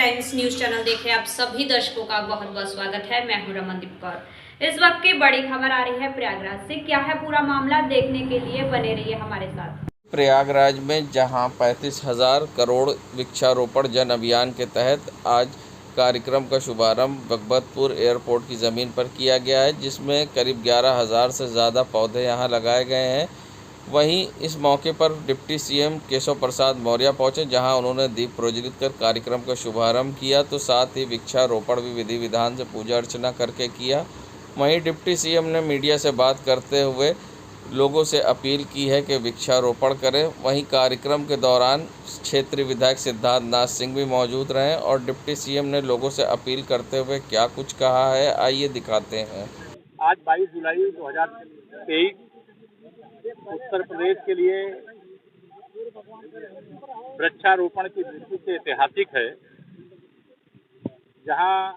Times news channel देखे आप सभी दर्शकों का बहुत बहुत स्वागत है। मैं हूं रमनदीप कौर। इस वक्त की बड़ी खबर आ रही है प्रयागराज से। क्या है पूरा मामला, देखने के लिए बने रहिए हमारे साथ। प्रयागराज में जहां 35,000 करोड़ वृक्षारोपण जन अभियान के तहत आज कार्यक्रम का शुभारंभ भगवतपुर एयरपोर्ट की ज़मीन पर किया गया है, जिसमें करीब 11,000 से ज़्यादा पौधे यहां लगाए गए हैं। वहीं इस मौके पर डिप्टी सीएम केशव प्रसाद मौर्य पहुंचे, जहां उन्होंने दीप प्रज्वलित कर कार्यक्रम का शुभारंभ किया, तो साथ ही वृक्षारोपण भी विधि विधान से पूजा अर्चना करके किया। वहीं डिप्टी सीएम ने मीडिया से बात करते हुए लोगों से अपील की है कि वृक्षारोपण करें। वहीं कार्यक्रम के दौरान क्षेत्रीय विधायक सिद्धार्थ नाथ सिंह भी मौजूद रहे और डिप्टी सीएम ने लोगों से अपील करते हुए क्या कुछ कहा है, आइए दिखाते हैं। आज 22 जुलाई 2023 उत्तर प्रदेश के लिए वृक्षारोपण की दृष्टि से ऐतिहासिक है, जहां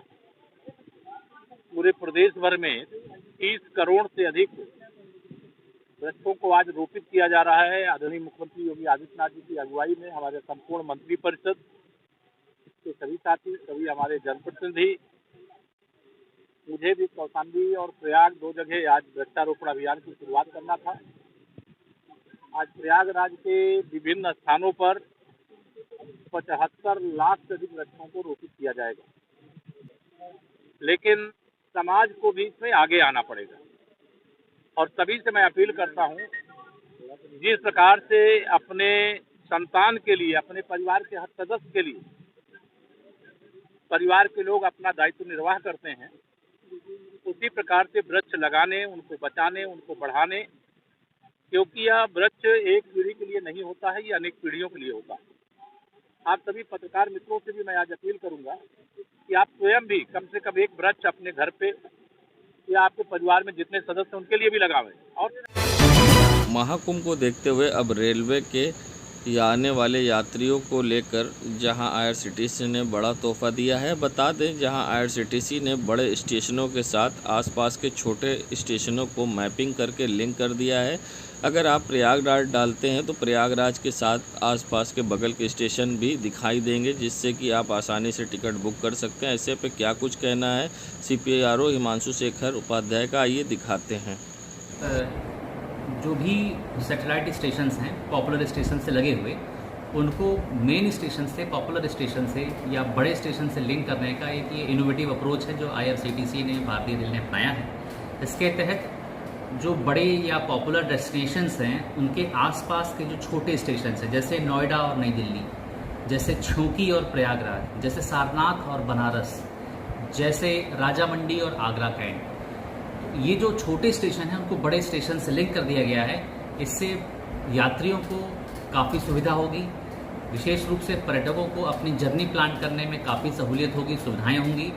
पूरे प्रदेश भर में 30 करोड़ से अधिक वृक्षों को आज रोपित किया जा रहा है। आदरणीय मुख्यमंत्री योगी आदित्यनाथ जी की अगुवाई में हमारे संपूर्ण मंत्रिपरिषद के सभी साथी, सभी हमारे जनप्रतिनिधि, मुझे भी कौशाम्बी और प्रयाग 2 जगह आज वृक्षारोपण अभियान की शुरुआत करना था। आज प्रयागराज के विभिन्न स्थानों पर 75 लाख से अधिक वृक्षों को रोपित किया जाएगा, लेकिन समाज को भी इसमें आगे आना पड़ेगा। और सभी से मैं अपील करता हूं, जिस प्रकार से अपने संतान के लिए, अपने परिवार के हर सदस्य के लिए परिवार के लोग अपना दायित्व निर्वाह करते हैं, उसी प्रकार से वृक्ष लगाने, उनको बचाने, उनको बढ़ाने, क्योंकि यह वृक्ष एक पीढ़ी के लिए नहीं होता है, ये अनेक पीढ़ियों के लिए होता है। आप सभी पत्रकार मित्रों से भी मैं आज अपील करूंगा कि आप स्वयं भी कम से कम एक वृक्ष अपने घर पे या आपके परिवार में जितने सदस्य हैं उनके लिए भी लगावें। और महाकुंभ को देखते हुए अब रेलवे के आने वाले यात्रियों को लेकर जहां आईआरसीटीसी ने बड़ा तोहफा दिया है। बता दें, जहां आईआरसीटीसी ने बड़े स्टेशनों के साथ आसपास के छोटे स्टेशनों को मैपिंग करके लिंक कर दिया है। अगर आप प्रयागराज डालते हैं तो प्रयागराज के साथ आसपास के बगल के स्टेशन भी दिखाई देंगे, जिससे कि आप आसानी से टिकट बुक कर सकते हैं। ऐसे पे क्या कुछ कहना है CPRO हिमांशु शेखर उपाध्याय का, आइए दिखाते हैं। जो भी सैटेलाइट स्टेशंस हैं पॉपुलर स्टेशन से लगे हुए, उनको मेन स्टेशन से, पॉपुलर स्टेशन से या बड़े स्टेशन से लिंक करने का एक ये इनोवेटिव अप्रोच है जो IRCTC ने, भारतीय रेल ने अपनाया है। इसके तहत जो बड़े या पॉपुलर डेस्टिनेशंस हैं उनके आसपास के जो छोटे स्टेशन हैं, जैसे नोएडा और नई दिल्ली, जैसे छौकी और प्रयागराज, जैसे सारनाथ और बनारस, जैसे राजामंडी और आगरा कैंट, ये जो छोटे स्टेशन हैं उनको बड़े स्टेशन से लिंक कर दिया गया है। इससे यात्रियों को काफ़ी सुविधा होगी, विशेष रूप से पर्यटकों को अपनी जर्नी प्लान करने में काफ़ी सहूलियत होगी, सुविधाएं होंगी,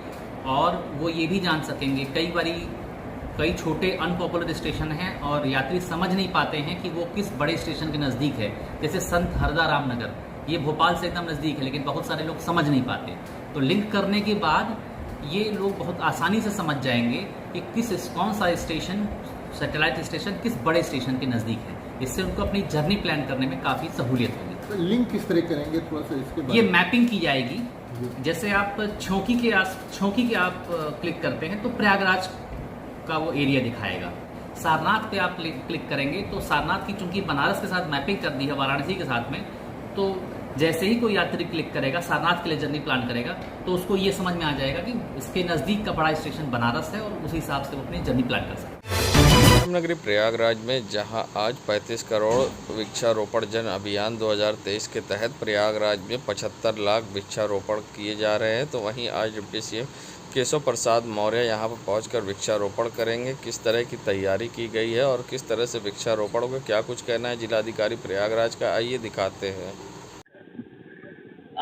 और वो ये भी जान सकेंगे। कई छोटे अनपॉपुलर स्टेशन हैं और यात्री समझ नहीं पाते हैं कि वो किस बड़े स्टेशन के नज़दीक है। जैसे संत हरदा रामनगर, ये भोपाल से एकदम नज़दीक है, लेकिन बहुत सारे लोग समझ नहीं पाते। तो लिंक करने के बाद ये लोग बहुत आसानी से समझ जाएंगे कि कौन सा स्टेशन, सैटेलाइट स्टेशन किस बड़े स्टेशन के नज़दीक है। इससे उनको अपनी जर्नी प्लान करने में काफ़ी सहूलियत होगी। तो लिंक किस तरह करेंगे, थोड़ा सा इसके बारे में? ये मैपिंग की जाएगी। जैसे आप छौकी के आप क्लिक करते हैं तो प्रयागराज का वो एरिया दिखाएगा। सारनाथ पे आप क्लिक करेंगे तो सारनाथ की, चूंकि बनारस के साथ मैपिंग कर दी है, वाराणसी के साथ में, तो जैसे ही कोई यात्री क्लिक करेगा, सारनाथ के लिए जर्नी प्लान करेगा, तो उसको ये समझ में आ जाएगा कि इसके नज़दीक का बड़ा स्टेशन बनारस है, और उसी हिसाब से वो अपनी जर्नी प्लान कर सकते हैं। रामनगरी प्रयागराज में जहां आज 35 करोड़ वृक्षारोपण जन अभियान 2023 के तहत प्रयागराज में 75 लाख वृक्षारोपण किए जा रहे हैं, तो वहीं आज डिप्टी सीएम केशव प्रसाद मौर्य यहां पर पहुंचकर वृक्षारोपण करेंगे। किस तरह की तैयारी की गई है और किस तरह से वृक्षारोपण का क्या कुछ कहना है जिलाधिकारी प्रयागराज का, आइए दिखाते हैं।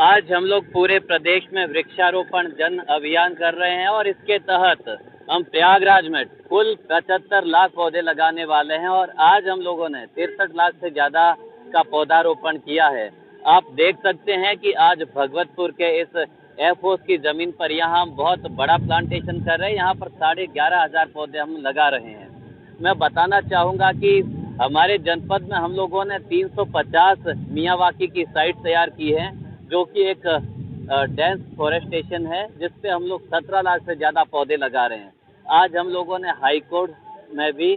आज हम लोग पूरे प्रदेश में वृक्षारोपण जन अभियान कर रहे हैं और इसके तहत हम प्रयागराज में कुल 75 लाख पौधे लगाने वाले हैं, और आज हम लोगों ने 63 लाख से ज़्यादा का पौधारोपण किया है। आप देख सकते हैं कि आज भगवतपुर के इस एयरफोर्स की ज़मीन पर यहाँ हम बहुत बड़ा प्लांटेशन कर रहे हैं। यहाँ पर 11,500 पौधे हम लगा रहे हैं। मैं बताना चाहूँगा कि हमारे जनपद में हम लोगों ने 350 मियावाकी की साइट तैयार की है, जो कि एक डेंस फॉरेस्टेशन है, जिसपे हम लोग 17 लाख से ज़्यादा पौधे लगा रहे हैं। आज हम लोगों ने हाई कोर्ट में भी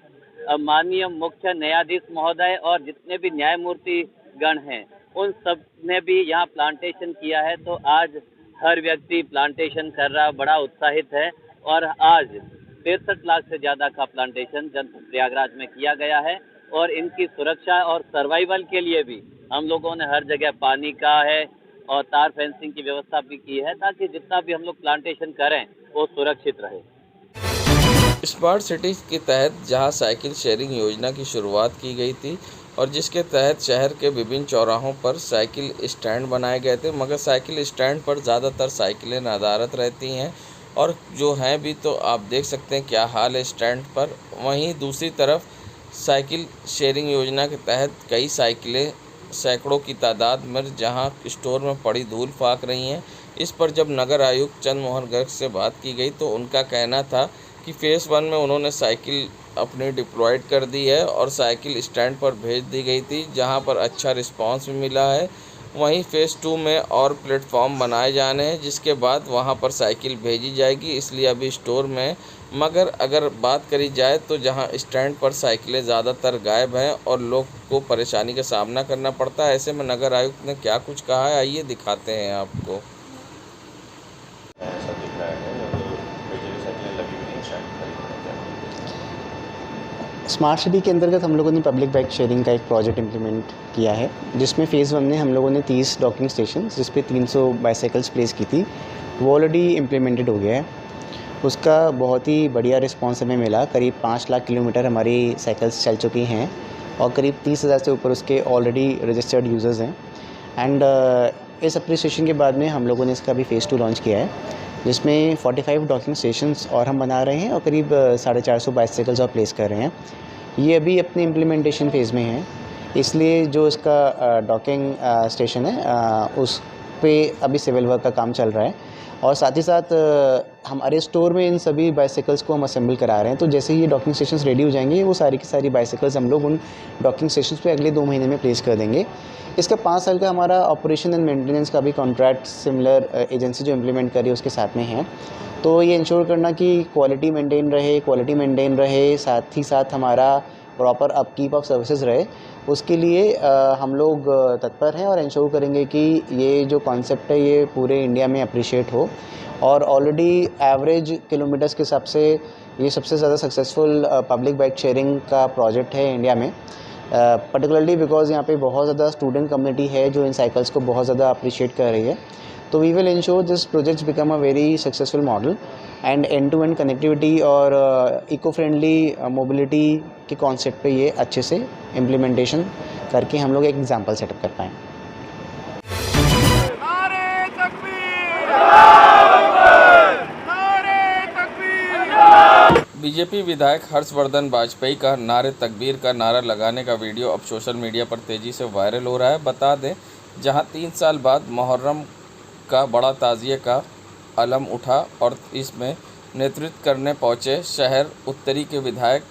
माननीय मुख्य न्यायाधीश महोदय और जितने भी न्यायमूर्ति गण हैं, उन सब ने भी यहाँ प्लांटेशन किया है। तो आज हर व्यक्ति प्लांटेशन कर रहा, बड़ा उत्साहित है। और आज 63 लाख से ज़्यादा का प्लांटेशन जनपद प्रयागराज में किया गया है। और इनकी सुरक्षा और सर्वाइवल के लिए भी हम लोगों ने हर जगह पानी का है और तार फेंसिंग की व्यवस्था भी की है, ताकि जितना भी हम लोग प्लांटेशन करें वो सुरक्षित रहे। स्मार्ट सिटी के तहत जहां साइकिल शेयरिंग योजना की शुरुआत की गई थी और जिसके तहत शहर के विभिन्न चौराहों पर साइकिल स्टैंड बनाए गए थे, मगर साइकिल स्टैंड पर ज़्यादातर साइकिलें नदारद रहती हैं और जो हैं भी, तो आप देख सकते हैं क्या हाल है स्टैंड पर। वहीं दूसरी तरफ साइकिल शेयरिंग योजना के तहत कई साइकिलें सैकड़ों की तादाद में जहां स्टोर में पड़ी धूल फाक रही हैं। इस पर जब नगर आयुक्त चंद्र मोहन गर्ग से बात की गई तो उनका कहना था कि फ़ेज़ 1 में उन्होंने साइकिल अपनी डिप्लॉयड कर दी है और साइकिल स्टैंड पर भेज दी गई थी, जहां पर अच्छा रिस्पांस भी मिला है। वहीं फ़ेज़ 2 में और प्लेटफॉर्म बनाए जाने हैं, जिसके बाद वहां पर साइकिल भेजी जाएगी, इसलिए अभी स्टोर में। मगर अगर बात करी जाए तो जहां स्टैंड पर साइकिलें ज़्यादातर गायब हैं और लोग को परेशानी का सामना करना पड़ता है, ऐसे में नगर आयुक्त ने क्या कुछ कहा है, आइए दिखाते हैं आपको। सब दिख रहा है और मेजरली साइकिलें लगी हुई हैं स्टैंड पर। स्मार्ट सिटी के अंतर्गत हम लोगों ने पब्लिक बाइक शेयरिंग का एक प्रोजेक्ट इम्प्लीमेंट किया है, जिसमें फ़ेज़ 1 में हम लोगों ने 30 डॉकिंग स्टेशन जिस पे 300 बाइसाइकिल्स प्लेस की थी, वो ऑलरेडी इम्प्लीमेंटेड हो गया है। उसका बहुत ही बढ़िया रिस्पांस हमें मिला। करीब 5 लाख किलोमीटर हमारी साइकिल्स चल चुकी हैं और करीब 30,000 से ऊपर उसके ऑलरेडी रजिस्टर्ड यूज़र्स हैं। एंड इस अप्रिसिएशन के बाद में हम लोगों ने इसका भी फ़ेज़ 2 लॉन्च किया है, जिसमें 45 डॉकिंग स्टेशंस और हम बना रहे हैं और करीब 450 बाइसाइकिल्स और प्लेस कर रहे हैं। ये अभी अपने इम्प्लीमेंटेशन फ़ेज़ में है, इसलिए जो इसका डॉकिंग स्टेशन है उस पे अभी सिविल वर्क का काम चल रहा है और साथ ही साथ हमारे स्टोर में इन सभी बाइसाइकिल्स को हम असेंबल करा रहे हैं। तो जैसे ही ये डॉकिंग स्टेशंस रेडी हो जाएंगे, वो सारी की सारी बाइसाइकिल्स हम लोग उन डॉकिंग स्टेशंस पे अगले 2 महीने में प्लेस कर देंगे। इसका 5 साल का हमारा ऑपरेशन एंड मेंटेनेंस का भी कॉन्ट्रैक्ट सिमिलर एजेंसी जो इम्प्लीमेंट कर रही है उसके साथ में है। तो ये इंश्योर करना कि क्वालिटी मेंटेन रहे, साथ ही साथ हमारा प्रॉपर अपकीप ऑफ सर्विसेज रहे, उसके लिए हम लोग तत्पर हैं और इंश्योर करेंगे कि ये जो कॉन्सेप्ट है ये पूरे इंडिया में अप्रिशिएट हो। और ऑलरेडी एवरेज किलोमीटर्स के हिसाब से ये सबसे ज़्यादा सक्सेसफुल पब्लिक बाइक शेयरिंग का प्रोजेक्ट है इंडिया में, पर्टिकुलरली बिकॉज यहाँ पे बहुत ज़्यादा स्टूडेंट कम्युनिटी है जो इन साइकिल्स को बहुत ज़्यादा अप्रिशिएट कर रही है। तो we will ensure this projects become a very successful model and end to end connectivity और इको फ्रेंडली मोबिलिटी के कॉन्सेप्ट पे ये अच्छे से इम्प्लीमेंटेशन करके हम लोग एक एग्जाम्पल सेटअप कर पाएँ। बीजेपी विधायक हर्षवर्धन वाजपेयी का नारे तकबीर का नारा लगाने का वीडियो अब सोशल मीडिया पर तेज़ी से वायरल हो रहा है। बता दें, जहां 3 साल बाद मुहर्रम का बड़ा ताज़िए का अलम उठा और इसमें नेतृत्व करने पहुंचे शहर उत्तरी के विधायक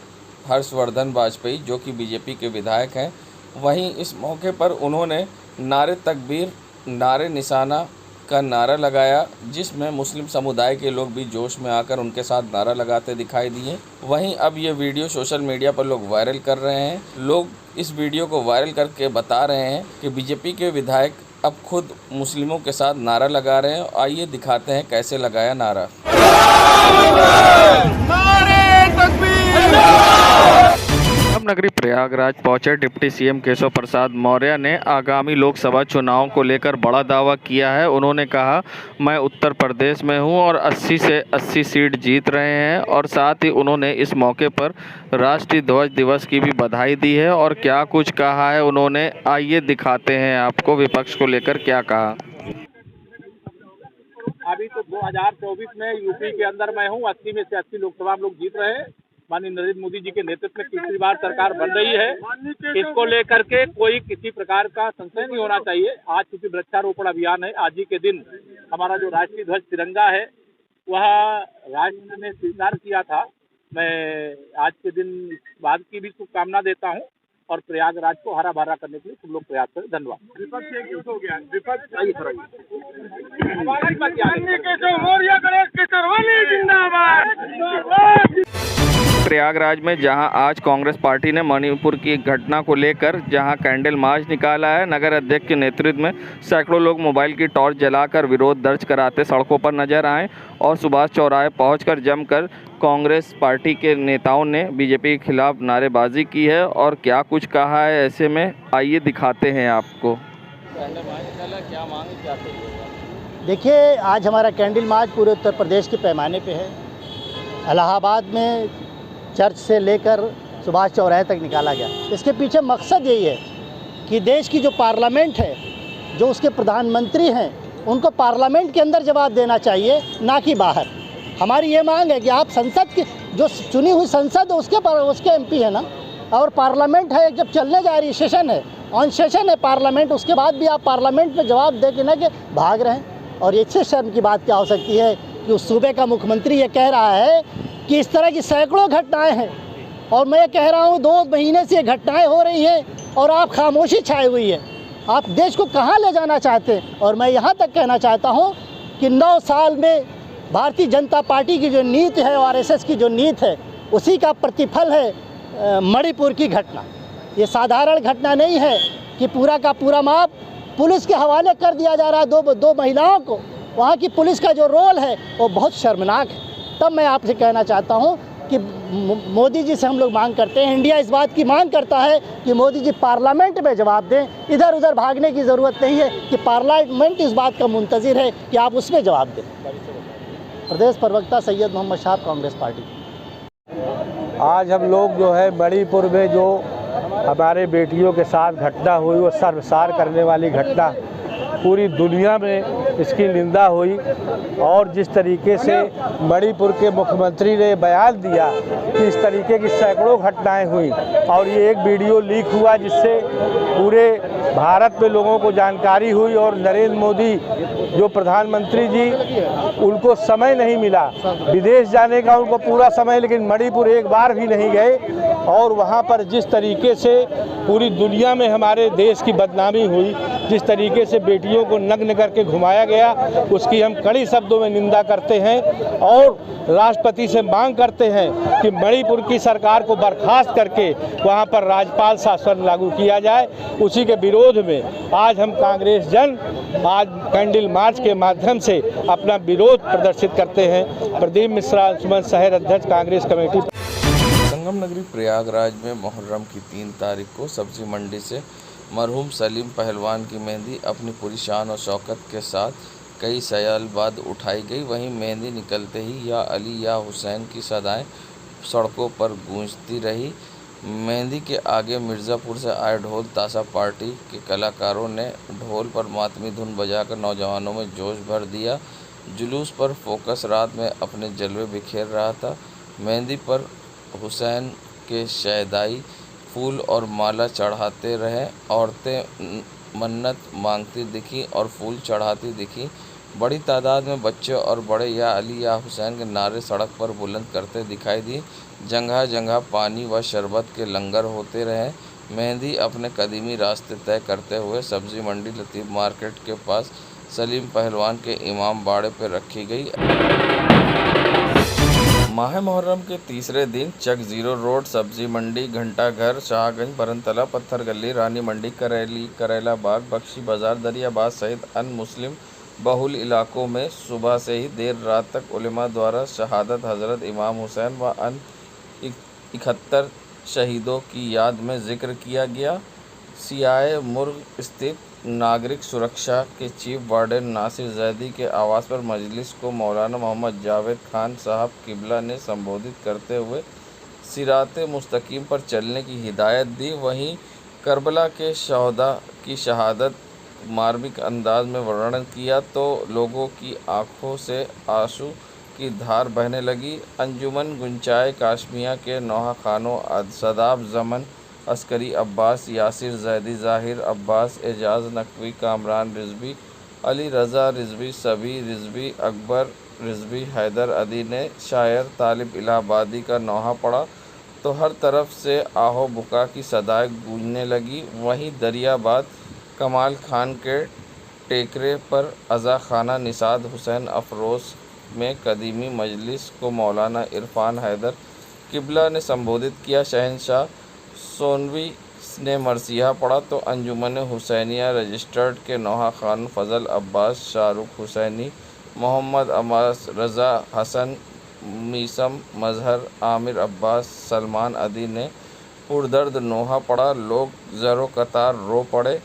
हर्षवर्धन वाजपेयी, जो कि बीजेपी के विधायक हैं। वहीं इस मौके पर उन्होंने नारे तकबीर, नारे निशाना का नारा लगाया, जिसमें मुस्लिम समुदाय के लोग भी जोश में आकर उनके साथ नारा लगाते दिखाई दिए। वहीं अब ये वीडियो सोशल मीडिया पर लोग वायरल कर रहे हैं। लोग इस वीडियो को वायरल करके बता रहे हैं कि बीजेपी के विधायक अब खुद मुस्लिमों के साथ नारा लगा रहे हैं। आइए दिखाते हैं कैसे लगाया नारा। अब नगरी प्रयागराज पहुंचे डिप्टी सीएम केशव प्रसाद मौर्य ने आगामी लोकसभा चुनाव को लेकर बड़ा दावा किया है। उन्होंने कहा, मैं उत्तर प्रदेश में हूं और 80 से 80 सीट जीत रहे हैं और साथ ही उन्होंने इस मौके पर राष्ट्रीय ध्वज दिवस की भी बधाई दी है। और क्या कुछ कहा है उन्होंने, आइए दिखाते हैं आपको विपक्ष को लेकर क्या कहा। अभी तो 2024 में यूपी के अंदर मैं हूँ, 80 में से 80 लोकसभा हम लोग जीत रहे हैं। माननीय नरेंद्र मोदी जी के नेतृत्व में तीसरी बार सरकार बन रही है। इसको लेकर के कोई किसी प्रकार का संशय नहीं होना चाहिए। आज चूंकि वृक्षारोपण अभियान है, आज ही के दिन हमारा जो राष्ट्रीय ध्वज तिरंगा है वह राष्ट्र ने स्वीकार किया था। मैं आज के दिन इस बात की भी शुभकामना देता हूँ और प्रयागराज को हरा भरा करने के लिए तुम लोग प्रयास करें। धन्यवाद। विपक्ष एक हो गया, विपक्ष प्रयागराज में जहां आज कांग्रेस पार्टी ने मणिपुर की घटना को लेकर जहां कैंडल मार्च निकाला है, नगर अध्यक्ष के नेतृत्व में सैकड़ों लोग मोबाइल की टॉर्च जलाकर विरोध दर्ज कराते सड़कों पर नजर आए और सुभाष चौराहे पहुंचकर जमकर कांग्रेस पार्टी के नेताओं ने बीजेपी के खिलाफ नारेबाजी की है और क्या कुछ कहा है, ऐसे में आइए दिखाते हैं आपको। क्या मांग क्या देखिए, आज हमारा कैंडल मार्च पूरे उत्तर प्रदेश के पैमाने पे है। इलाहाबाद में चर्च से लेकर सुभाष चौराहे तक निकाला गया। इसके पीछे मकसद यही है कि देश की जो पार्लियामेंट है, जो उसके प्रधानमंत्री हैं, उनको पार्लियामेंट के अंदर जवाब देना चाहिए, ना कि बाहर। हमारी ये मांग है कि आप संसद की जो चुनी हुई संसद है उसके एमपी है ना, और पार्लियामेंट है जब चलने जा रही सेशन है, ऑन सेशन है पार्लियामेंट, उसके बाद भी आप पार्लियामेंट में जवाब दे के ना कि भाग रहे हैं। और इससे शर्म की बात क्या हो सकती है कि उस सूबे का मुख्यमंत्री ये कह रहा है कि इस तरह की सैकड़ों घटनाएं हैं, और मैं कह रहा हूँ 2 महीने से ये घटनाएं हो रही हैं और आप खामोशी छाई हुई है। आप देश को कहाँ ले जाना चाहते हैं? और मैं यहाँ तक कहना चाहता हूँ कि 9 साल में भारतीय जनता पार्टी की जो नीति है, आरएसएस की जो नीति है, उसी का प्रतिफल है मणिपुर की घटना। ये साधारण घटना नहीं है कि पूरा का पूरा माप पुलिस के हवाले कर दिया जा रहा है दो महिलाओं को। वहाँ की पुलिस का जो रोल है वो बहुत शर्मनाक है। तब मैं आपसे कहना चाहता हूँ कि मोदी जी से हम लोग मांग करते हैं, इंडिया इस बात की मांग करता है कि मोदी जी पार्लियामेंट में जवाब दें। इधर उधर भागने की ज़रूरत नहीं है कि पार्लियामेंट इस बात का मुंतज़िर है कि आप उसमें जवाब दें। प्रदेश प्रवक्ता सैयद मोहम्मद शाह, कांग्रेस पार्टी। आज हम लोग जो है मणिपुर में जो हमारे बेटियों के साथ घटना हुई, वो शर्मसार करने वाली घटना, पूरी दुनिया में इसकी निंदा हुई। और जिस तरीके से मणिपुर के मुख्यमंत्री ने बयान दिया कि इस तरीके की सैकड़ों घटनाएं हुई, और ये एक वीडियो लीक हुआ जिससे पूरे भारत में लोगों को जानकारी हुई। और नरेंद्र मोदी जो प्रधानमंत्री जी, उनको समय नहीं मिला विदेश जाने का, उनको पूरा समय, लेकिन मणिपुर एक बार भी नहीं गए। और वहाँ पर जिस तरीके से पूरी दुनिया में हमारे देश की बदनामी हुई, जिस तरीके से बेटियों को नग्न करके घुमाया गया, उसकी हम कड़ी शब्दों में निंदा करते हैं और राष्ट्रपति से मांग करते हैं कि मणिपुर की सरकार को बर्खास्त करके वहाँ पर राज्यपाल शासन लागू किया जाए। उसी के विरोध में आज हम कांग्रेस जन आज कैंडल मार्च के माध्यम से अपना विरोध प्रदर्शित करते हैं। प्रदीप मिश्रा, अंशुमन शहर अध्यक्ष, कांग्रेस कमेटी। संगम नगरी प्रयागराज में मुहर्रम की 3 तारीख को सब्जी मंडी से मरहूम सलीम पहलवान की मेहंदी अपनी पूरी शान और शौकत के साथ कई साल बाद उठाई गई। वहीं मेहंदी निकलते ही या अली या हुसैन की सदाएं सड़कों पर गूंजती रही। मेहंदी के आगे मिर्ज़ापुर से आए ढोल ताशा पार्टी के कलाकारों ने ढोल पर मातमी धुन बजाकर नौजवानों में जोश भर दिया। जुलूस पर फोकस रात में अपने जलवे बिखेर रहा था। मेहंदी पर हुसैन के शहदाई फूल और माला चढ़ाते रहे। औरतें मन्नत मांगती दिखी और फूल चढ़ाती दिखी। बड़ी तादाद में बच्चे और बड़े या अली या हुसैन के नारे सड़क पर बुलंद करते दिखाई दिए। जगह जगह पानी व शरबत के लंगर होते रहे। मेहंदी अपने कदीमी रास्ते तय करते हुए सब्जी मंडी लतीफ़ मार्केट के पास सलीम पहलवान के इमाम बाड़े पर रखी गई। माह मुहर्रम के तीसरे दिन चक ज़ीरो रोड, सब्जी मंडी, घंटा घर, शाहगंज, बरनतला, पत्थर गली, रानी मंडी, करेली, करेला बाग, बख्शी बाज़ार, दरियाबाद सहित अन्य मुस्लिम बहुल इलाकों में सुबह से ही देर रात तक उलेमा द्वारा शहादत हज़रत इमाम हुसैन व अन्य 71 शहीदों की याद में ज़िक्र किया गया। सियाए मुर्ग स्थित नागरिक सुरक्षा के चीफ वार्डन नासिर जैदी के आवास पर मजलिस को मौलाना मोहम्मद जावेद खान साहब किबला ने संबोधित करते हुए सिराते मुस्तकीम पर चलने की हिदायत दी। वहीं करबला के शहदा की शहादत मार्मिक अंदाज में वर्णन किया तो लोगों की आंखों से आंसू की धार बहने लगी। अंजुमन गुंचाए काश्मिया के नौहा खानों सदाब जमन अस्करी अब्बास, यासिर जैदी, ज़ाहिर अब्बास, एजाज नकवी, कामरान रिजवी, अली रज़ा रिजवी, सबी रिजवी, अकबर रिजवी, हैदर अदी ने शायर तालिब इलाहाबादी का नौहा पढ़ा तो हर तरफ से आहो बुका की सदाएं गूंजने लगी। वहीं दरियाबाद कमाल खान के टेकरे पर अज़ा खाना निसाद हुसैन अफरोज़ में कदीमी मजलिस को मौलाना इरफान हैदर किबला ने संबोधित किया। शहनशाह सोनवी ने मरसिया पढ़ा तो अंजुमन हुसैनिया रजिस्टर्ड के नौहा खान फजल अब्बास, शाहरुख हुसैनी, मोहम्मद अब्बास, रज़ा हसन, मीसम मजहर, आमिर अब्बास, सलमान अदी ने पुरदर्द नोहा पढ़ा। लोग ज़रो कतार रो पड़े।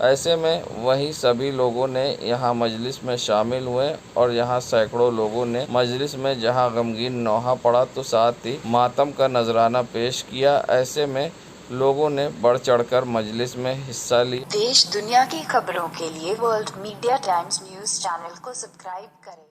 ऐसे में वहीं सभी लोगों ने यहाँ मजलिस में शामिल हुए और यहाँ सैकड़ों लोगों ने मजलिस में जहाँ गमगीन नौहा पढ़ा तो साथ ही मातम का नजराना पेश किया। ऐसे में लोगों ने बढ़ चढ़कर मजलिस में हिस्सा ली। देश दुनिया की खबरों के लिए world media times news channel को सब्सक्राइब करें।